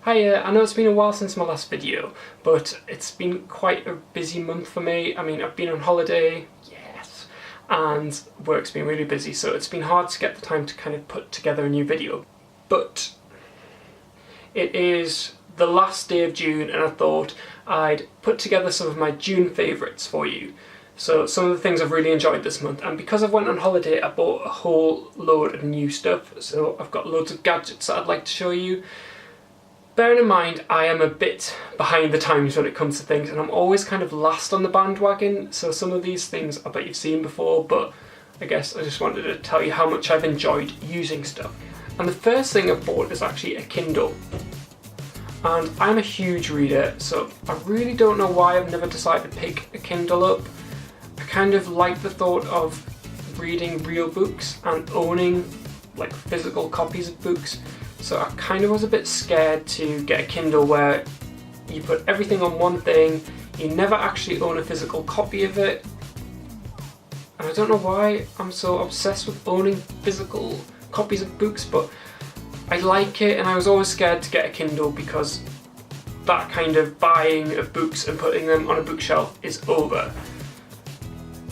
Hiya, I know it's been a while since my last video, but it's been quite a busy month for me. I mean, I've been on holiday, yes, and work's been really busy, so it's been hard to get the time to kind of put together a new video. But it is the last day of June, and I thought I'd put together some of my June favourites for you. So some of the things I've really enjoyed this month, and because I've went on holiday I bought a whole load of new stuff, so I've got loads of gadgets that I'd like to show you. Bearing in mind I am a bit behind the times when it comes to things, and I'm always kind of last on the bandwagon, so some of these things I bet you've seen before, but I guess I just wanted to tell you how much I've enjoyed using stuff. And the first thing I bought is actually a Kindle. And I'm a huge reader, so I really don't know why I've never decided to pick a Kindle up. I kind of like the thought of reading real books and owning like physical copies of books, so I kind of was a bit scared to get a Kindle where you put everything on one thing, you never actually own a physical copy of it, and I don't know why I'm so obsessed with owning physical copies of books, but I like it, and I was always scared to get a Kindle because that kind of buying of books and putting them on a bookshelf is over.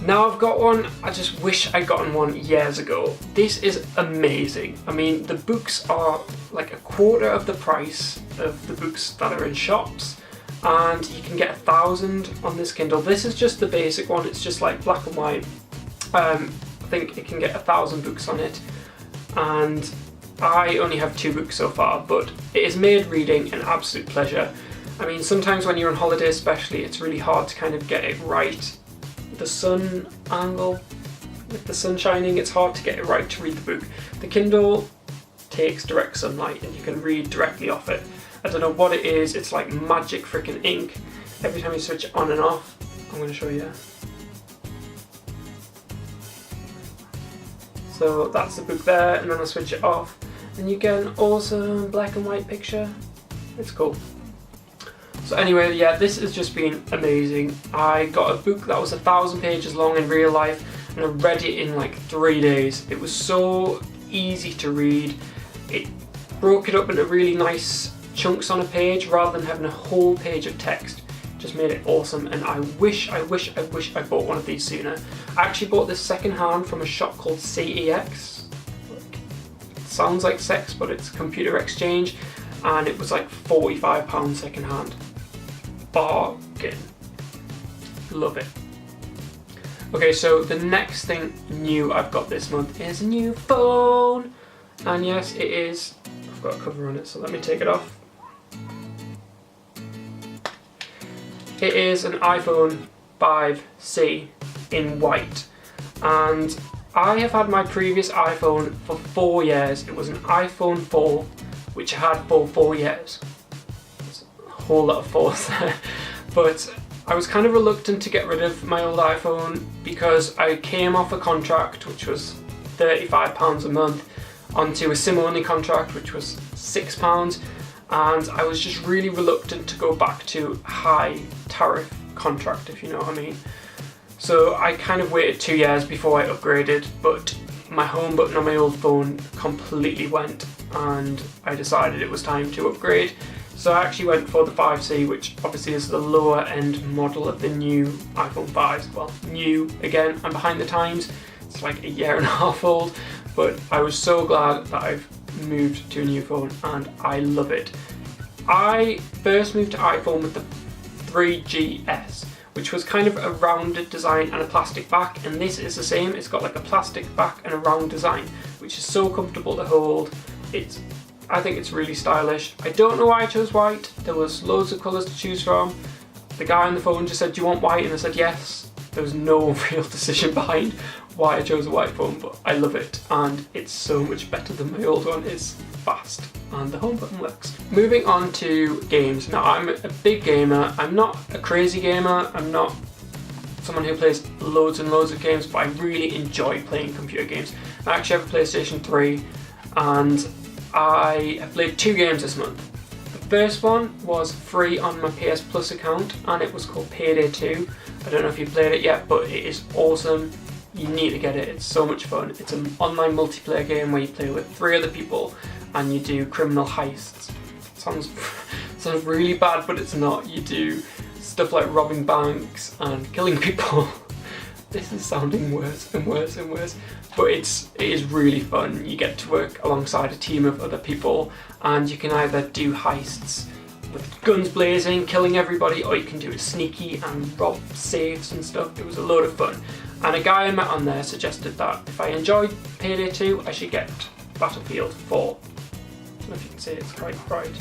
Now I've got one, I just wish I'd gotten one years ago. This is amazing. I mean, the books are like a quarter of the price of the books that are in shops, and you can get 1,000 on this Kindle. This is just the basic one, it's just like black and white. I think it can get 1,000 books on it, and I only have 2 books so far, but it has made reading an absolute pleasure. I mean, sometimes when you're on holiday especially, it's really hard to kind of get it right. The sun angle, with the sun shining, it's hard to get it right to read the book. The Kindle takes direct sunlight and you can read directly off it. I don't know what it is, it's like magic freaking ink. Every time you switch it on and off, I'm going to show you. So that's the book there, and then I switch it off and you get an awesome black and white picture. It's cool. So anyway, yeah, this has just been amazing. I got a book that was 1,000 pages long in real life, and I read it in like 3 days. It was so easy to read. It broke it up into really nice chunks on a page rather than having a whole page of text. Just made it awesome, and I wish I bought one of these sooner. I actually bought this second hand from a shop called CEX. It sounds like sex, but it's computer exchange, and it was like £45 second hand. Bargain. Love it. Okay, so the next thing new I've got this month is a new phone. And yes, it is. I've got a cover on it, so let me take it off. It is an iPhone 5C in white. And I have had my previous iPhone for 4 years. It was an iPhone 4, which I had for 4 years. Whole lot of fours there, but I was kind of reluctant to get rid of my old iPhone because I came off a contract which was £35 a month onto a SIM-only contract which was £6, and I was just really reluctant to go back to a high tariff contract, if you know what I mean. So I kind of waited 2 years before I upgraded, but my home button on my old phone completely went, and I decided it was time to upgrade. So I actually went for the 5C, which obviously is the lower end model of the new iPhone 5s. Well, new again, I'm behind the times, it's like a year and a half old, but I was so glad that I've moved to a new phone and I love it. I first moved to iPhone with the 3GS, which was kind of a rounded design and a plastic back, and this is the same. It's got like a plastic back and a round design, which is so comfortable to hold. I think it's really stylish. I don't know why I chose white. There was loads of colours to choose from. The guy on the phone just said, "Do you want white?" And I said yes. There was no real decision behind why I chose a white phone, but I love it, and it's so much better than my old one. It's fast and the home button works. Moving on to games. Now, I'm a big gamer. I'm not a crazy gamer. I'm not someone who plays loads and loads of games, but I really enjoy playing computer games. I actually have a PlayStation 3, and I have played 2 games this month. The first one was free on my PS Plus account, and it was called Payday 2. I don't know if you've played it yet, but it is awesome. You need to get it, it's so much fun. It's an online multiplayer game where you play with 3 other people and you do criminal heists. sounds sounds really bad, but it's not. You do stuff like robbing banks and killing people. This is sounding worse and worse and worse, but it is really fun. You get to work alongside a team of other people, and you can either do heists with guns blazing, killing everybody, or you can do it sneaky and rob safes and stuff. It was a load of fun. And a guy I met on there suggested that if I enjoyed Payday 2, I should get Battlefield 4. I don't know if you can see it's quite bright.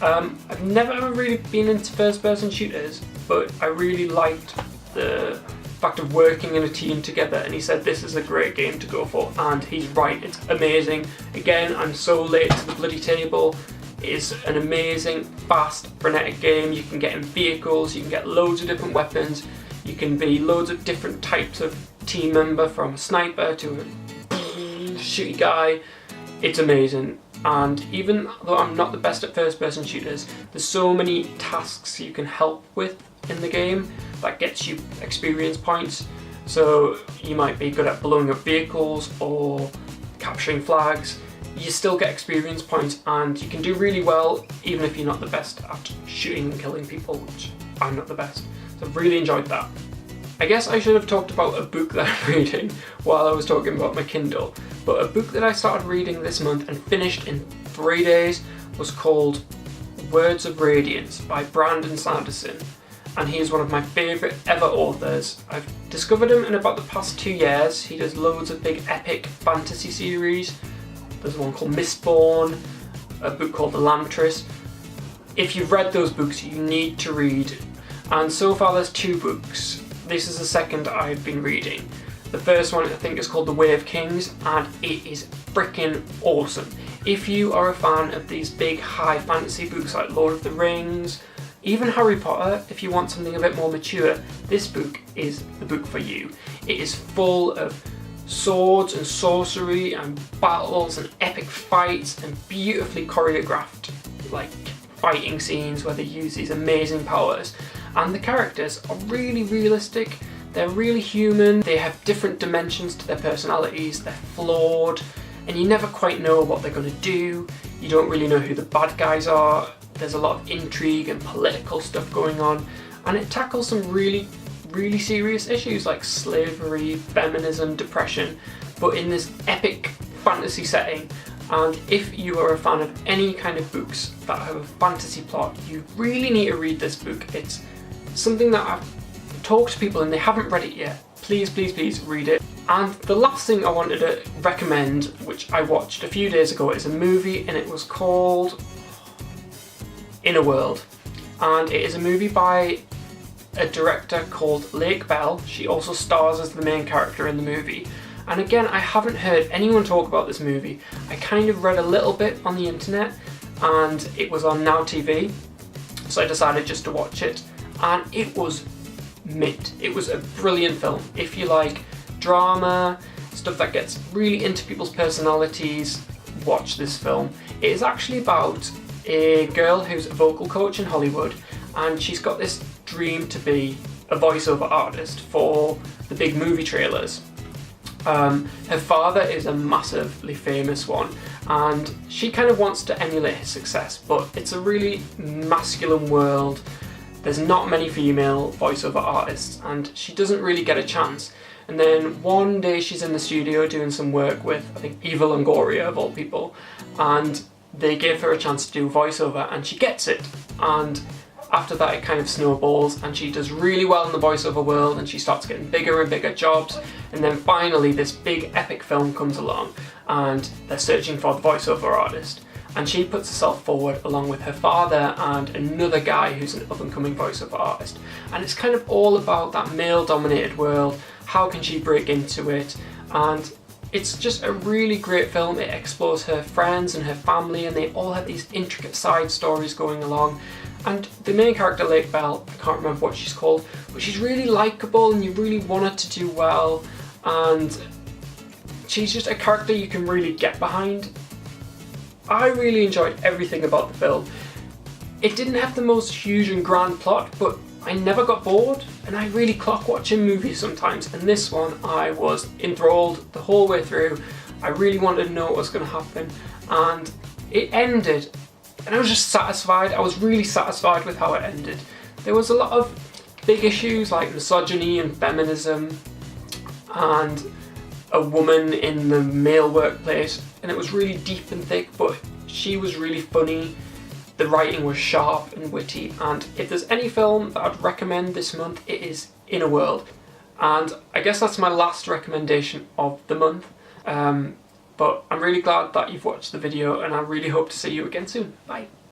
I've never ever really been into first-person shooters, but I really liked the fact of working in a team together, and he said this is a great game to go for, and he's right, it's amazing. Again, I'm so late to the bloody table. It is an amazing, fast, frenetic game. You can get in vehicles, you can get loads of different weapons, you can be loads of different types of team member, from a sniper to a shooty guy. It's amazing. And even though I'm not the best at first-person shooters, there's so many tasks you can help with in the game that gets you experience points. So you might be good at blowing up vehicles or capturing flags. You still get experience points, and you can do really well even if you're not the best at shooting and killing people, which I'm not the best. So I've really enjoyed that. I guess I should have talked about a book that I'm reading while I was talking about my Kindle, but a book that I started reading this month and finished in 3 days was called Words of Radiance by Brandon Sanderson, and he is one of my favourite ever authors. I've discovered him in about the past 2 years. He does loads of big epic fantasy series. There's one called Mistborn, a book called Elantris. If you've read those books, you need to read. And so far there's 2 books. This is the second I've been reading. The first one I think is called The Way of Kings, and it is freaking awesome. If you are a fan of these big high fantasy books like Lord of the Rings, even Harry Potter, if you want something a bit more mature, this book is the book for you. It is full of swords and sorcery and battles and epic fights and beautifully choreographed like fighting scenes where they use these amazing powers. And the characters are really realistic, they're really human, they have different dimensions to their personalities, they're flawed, and you never quite know what they're going to do. You don't really know who the bad guys are. There's a lot of intrigue and political stuff going on, and it tackles some really serious issues like slavery, feminism, depression, but in this epic fantasy setting. And if you are a fan of any kind of books that have a fantasy plot, you really need to read this book. It's something that I've talked to people and they haven't read it yet. Please read it. And the last thing I wanted to recommend, which I watched a few days ago, is a movie, and it was called Inner World. And it is a movie by a director called Lake Bell. She also stars as the main character in the movie. And again, I haven't heard anyone talk about this movie. I kind of read a little bit on the internet, and it was on Now TV, so I decided just to watch it, and it was mint. It was a brilliant film. If you like drama, stuff that gets really into people's personalities, watch this film. It is actually about a girl who's a vocal coach in Hollywood, and she's got this dream to be a voiceover artist for the big movie trailers. Her father is a massively famous one, and she kind of wants to emulate his success, but it's a really masculine world. There's not many female voiceover artists, and she doesn't really get a chance. And then one day she's in the studio doing some work with, I think, Eva Longoria of all people, and they give her a chance to do voiceover, and she gets it. And after that it kind of snowballs, and she does really well in the voiceover world, and she starts getting bigger and bigger jobs, and then finally this big epic film comes along and they're searching for the voiceover artist, and she puts herself forward along with her father and another guy who's an up-and-coming voiceover artist, and it's kind of all about that male-dominated world. How can she break into it? And it's just a really great film. It explores her friends and her family, and they all have these intricate side stories going along. And the main character, Lake Bell, I can't remember what she's called, but she's really likeable and you really want her to do well, and she's just a character you can really get behind. I really enjoyed everything about the film. It didn't have the most huge and grand plot, but I never got bored, and I really clock watching movies sometimes, and this one I was enthralled the whole way through. I really wanted to know what was going to happen, and it ended and I was just satisfied. I was really satisfied with how it ended. There was a lot of big issues like misogyny and feminism and a woman in the male workplace, and it was really deep and thick, but she was really funny. The writing was sharp and witty, and if there's any film that I'd recommend this month, it is Inner World. And I guess that's my last recommendation of the month. But I'm really glad that you've watched the video, and I really hope to see you again soon. Bye.